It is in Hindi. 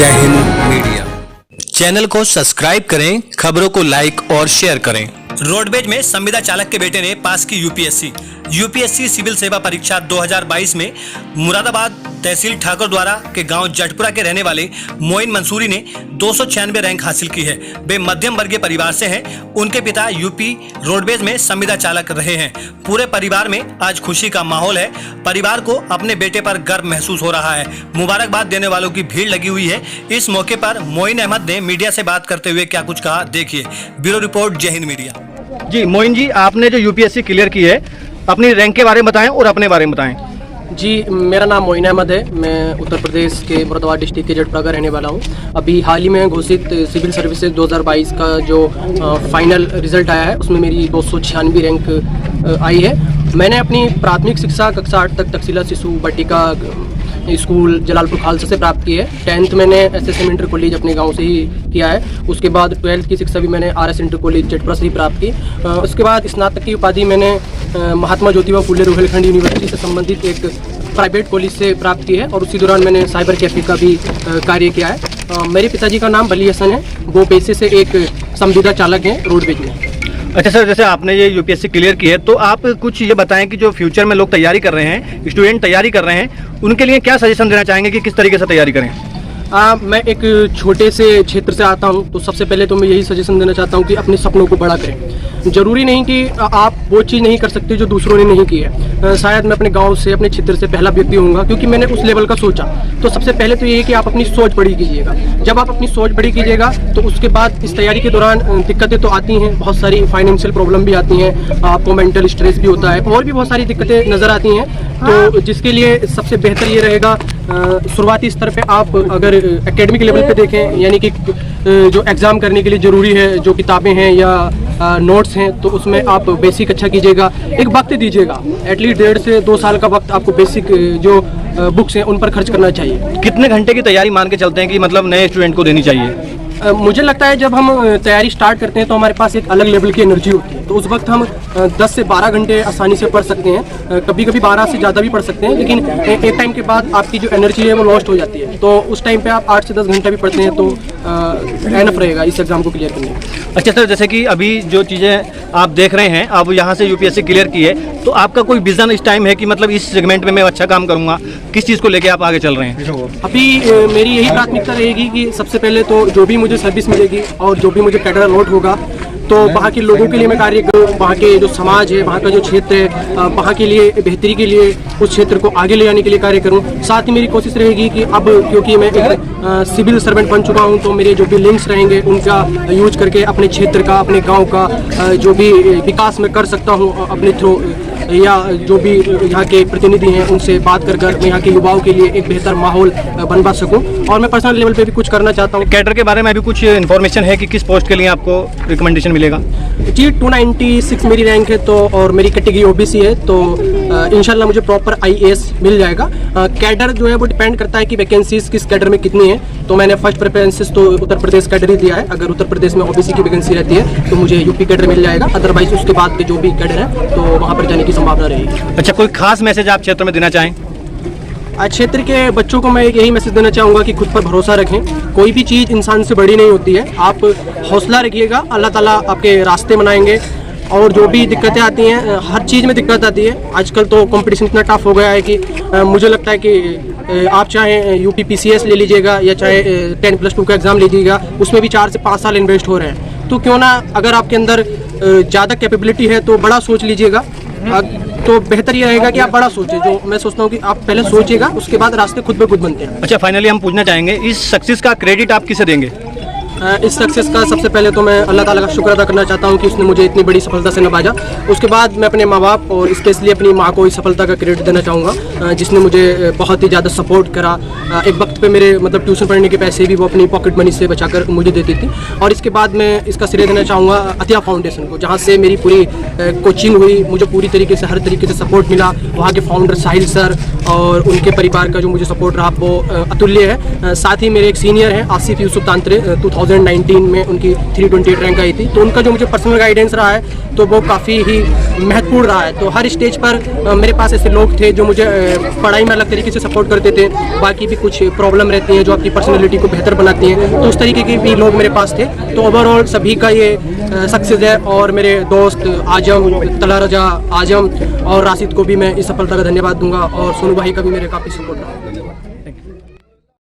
जय हिंद मीडिया चैनल को सब्सक्राइब करें, खबरों को लाइक और शेयर करें। रोडवेज में संविदा चालक के बेटे ने पास की यूपीएससी सिविल सेवा परीक्षा 2022 में मुरादाबाद तहसील ठाकुर द्वारा के गांव जटपुरा के रहने वाले मोइन मंसूरी ने 296 रैंक हासिल की है। वे मध्यम वर्गीय परिवार से हैं। उनके पिता यूपी रोडवेज में संविदा चालक रहे हैं। पूरे परिवार में आज खुशी का माहौल है। परिवार को अपने बेटे पर गर्व महसूस हो रहा है। मुबारकबाद देने वालों की भीड़ लगी हुई है। इस मौके पर मोइन अहमद ने मीडिया से बात करते हुए क्या कुछ कहा, देखिए। ब्यूरो रिपोर्ट, जय हिंद मीडिया। जी मोइन जी, आपने जो यूपीएससी क्लियर की है, अपनी रैंक के बारे में बताएं और अपने बारे में बताएं। जी, मेरा नाम मोइन अहमद है। मैं उत्तर प्रदेश के मुरादाबाद डिस्ट्रिक्ट के जटपुरा का रहने वाला हूँ। अभी हाल ही में घोषित सिविल सर्विसेज 2022 का जो फाइनल रिजल्ट आया है, उसमें मेरी 296 रैंक आई है। मैंने अपनी प्राथमिक शिक्षा कक्षा 8 तक तक्षशिला शिशु बटिका स्कूल जलालपुर खालसा से प्राप्त की है। 10th मैंने एसएसएम इंटर कॉलेज अपने गांव से ही किया है। उसके बाद 12th की शिक्षा भी मैंने आरएस इंटर कॉलेज जटपुरा से ही प्राप्त की। उसके बाद स्नातक की उपाधि मैंने महात्मा ज्योतिबा फुले रोहिलखंड यूनिवर्सिटी से संबंधित एक प्राइवेट कॉलेज से प्राप्त की है और उसी दौरान मैंने साइबर कैफे का भी कार्य किया है। मेरे पिताजी का नाम बली हसन है। वो पेशे से एक संविदा चालक हैं रोडवेज में। अच्छा सर, जैसे आपने ये यूपीएससी क्लियर की है, तो आप कुछ ये बताएं कि जो फ्यूचर में लोग तैयारी कर रहे हैं, स्टूडेंट तैयारी कर रहे हैं, उनके लिए क्या सजेशन देना चाहेंगे कि किस तरीके से तैयारी करें? मैं एक छोटे से क्षेत्र से आता हूं, तो सबसे पहले तो मैं यही सजेशन देना चाहता हूं कि अपने सपनों को बड़ा करें। ज़रूरी नहीं कि आप वो चीज़ नहीं कर सकते जो दूसरों ने नहीं की है। शायद मैं अपने गांव से, अपने क्षेत्र से पहला व्यक्ति होऊंगा क्योंकि मैंने उस लेवल का सोचा। तो सबसे पहले तो ये है कि आप अपनी सोच बड़ी कीजिएगा। जब आप अपनी सोच बड़ी कीजिएगा तो उसके बाद इस तैयारी के दौरान दिक्कतें तो आती हैं, बहुत सारी फाइनेंशियल प्रॉब्लम भी आती हैं, आपको मेंटल स्ट्रेस भी होता है और भी बहुत सारी दिक्कतें नज़र आती हैं। तो जिसके लिए सबसे बेहतर ये रहेगा, शुरुआती स्तर पे आप अगर एकेडमिक लेवल पे देखें, यानी कि जो एग्ज़ाम करने के लिए ज़रूरी है, जो किताबें हैं या नोट्स हैं, तो उसमें आप बेसिक अच्छा कीजिएगा। एक वक्त दीजिएगा, एटलीस्ट 1.5 से 2 साल का वक्त आपको बेसिक जो बुक्स हैं उन पर खर्च करना चाहिए। कितने घंटे की तैयारी मान के चलते हैं कि मतलब नए स्टूडेंट को देनी चाहिए? मुझे लगता है जब हम तैयारी स्टार्ट करते हैं तो हमारे पास एक अलग लेवल की एनर्जी होती है। तो उस वक्त हम 10 से 12 घंटे आसानी से पढ़ सकते हैं, कभी कभी 12 से ज़्यादा भी पढ़ सकते हैं, लेकिन एक टाइम के बाद आपकी जो एनर्जी है वो लॉस्ट हो जाती है। तो उस टाइम पे आप 8 से 10 घंटा भी पढ़ते हैं तो एनफ रहेगा इस एग्ज़ाम को क्लियर करने में। अच्छा सर, जैसे कि अभी जो चीज़ें आप देख रहे हैं, अब यहाँ से यूपीएससी क्लियर की है, तो आपका कोई विजन इस टाइम है कि मतलब इस सेगमेंट में मैं अच्छा काम करूँगा? किस चीज़ को लेके आप आगे चल रहे हैं? अभी मेरी यही प्राथमिकता रहेगी कि सबसे पहले तो जो भी मुझे सर्विस मिलेगी और जो भी मुझे कैडर अलॉट होगा, तो वहाँ के लोगों के लिए मैं कार्य करूँ। वहाँ के जो समाज है, वहाँ का जो क्षेत्र है, वहाँ के लिए बेहतरी के लिए उस क्षेत्र को आगे ले जाने के लिए कार्य करूँ। साथ ही मेरी कोशिश रहेगी कि अब क्योंकि मैं एक सिविल सर्वेंट बन चुका हूँ, तो मेरे जो भी लिंक्स रहेंगे उनका यूज करके अपने क्षेत्र का, अपने गाँव का जो भी विकास मैं कर सकता हूँ अपने थ्रू, या जो भी यहाँ के प्रतिनिधि हैं उनसे बात कर मैं यहाँ के युवाओं के लिए एक बेहतर माहौल बनवा सकूँ। और मैं पर्सनल लेवल पे भी कुछ करना चाहता हूँ। कैडर के बारे में अभी कुछ इन्फॉर्मेशन है कि किस पोस्ट के लिए आपको रिकमेंडेशन मिलेगा? जी, 296 मेरी रैंक है, तो और मेरी कैटेगरी ओबीसी है, तो इंशाल्लाह मुझे प्रॉपर आईएएस मिल जाएगा। कैडर जो है वो डिपेंड करता है कि वैकेंसीज किस कैडर में कितनी है। तो मैंने फर्स्ट प्रेफरेंसेस तो उत्तर प्रदेश कैडर ही दिया है। अगर उत्तर प्रदेश में ओबीसी की वैकेंसी रहती है तो मुझे यूपी कैडर मिल जाएगा, अदरवाइज उसके बाद के जो भी कैडर है तो वहाँ पर जाने की संभावना रहेगी। अच्छा, कोई खास मैसेज आप क्षेत्र में देना चाहें? आज क्षेत्र के बच्चों को मैं यही मैसेज देना चाहूँगा कि खुद पर भरोसा रखें। कोई भी चीज़ इंसान से बड़ी नहीं होती है। आप हौसला रखिएगा, अल्लाह ताला आपके रास्ते बनाएंगे। और जो भी दिक्कतें आती हैं, हर चीज़ में दिक्कत आती है। आजकल तो कंपटीशन इतना टफ हो गया है कि मुझे लगता है कि आप चाहे यूपी पीसीएस ले लीजिएगा या चाहे 10+2 का एग्ज़ाम लीजिएगा, उसमें भी 4 से 5 साल इन्वेस्ट हो रहे हैं। तो क्यों ना, अगर आपके अंदर ज़्यादा कैपेबिलिटी है तो बड़ा सोच लीजिएगा। तो बेहतर ये रहेगा कि आप बड़ा सोचें। जो मैं सोचता हूँ कि आप पहले सोचिएगा, उसके बाद रास्ते खुद ब खुद बनते हैं। अच्छा, फाइनली हम पूछना चाहेंगे, इस सक्सेस का क्रेडिट आप किसे देंगे? इस सक्सेस का सबसे पहले तो मैं अल्लाह ताला का शुक्र अदा करना चाहता हूँ कि उसने मुझे इतनी बड़ी सफलता से नवाजा। उसके बाद मैं अपने माँ बाप और स्पेशली अपनी माँ को इस सफलता का क्रेडिट देना चाहूँगा, जिसने मुझे बहुत ही ज़्यादा सपोर्ट करा। एक वक्त पे मेरे मतलब ट्यूशन पढ़ने के पैसे भी वो अपनी पॉकेट मनी से बचाकर मुझे देती थी। और इसके बाद मैं इसका श्रेय देना चाहूँगा अतिया फाउंडेशन को, जहाँ से मेरी पूरी कोचिंग हुई, मुझे पूरी तरीके से हर तरीके से सपोर्ट मिला। वहाँ के फाउंडर साहिल सर और उनके परिवार का जो मुझे सपोर्ट रहा वो अतुल्य है। साथ ही मेरे एक सीनियर हैं आसिफ यूसुफ तांत्रे, 2019 में उनकी 328 रैंक आई थी, तो उनका जो मुझे पर्सनल गाइडेंस रहा है तो वो काफ़ी ही महत्वपूर्ण रहा है। तो हर स्टेज पर मेरे पास ऐसे लोग थे जो मुझे पढ़ाई में अलग तरीके से सपोर्ट करते थे, बाकी भी कुछ प्रॉब्लम रहती हैं जो आपकी पर्सनैलिटी को बेहतर बनाती हैं, तो उस तरीके के भी लोग मेरे पास थे। तो ओवरऑल सभी का ये सक्सेस है और मेरे दोस्त आजम, तलारजा, आजम और राशिद को भी मैं इस सफलता का धन्यवाद दूंगा और सोनू भाई का भी मेरे काफ़ी सपोर्ट रहा।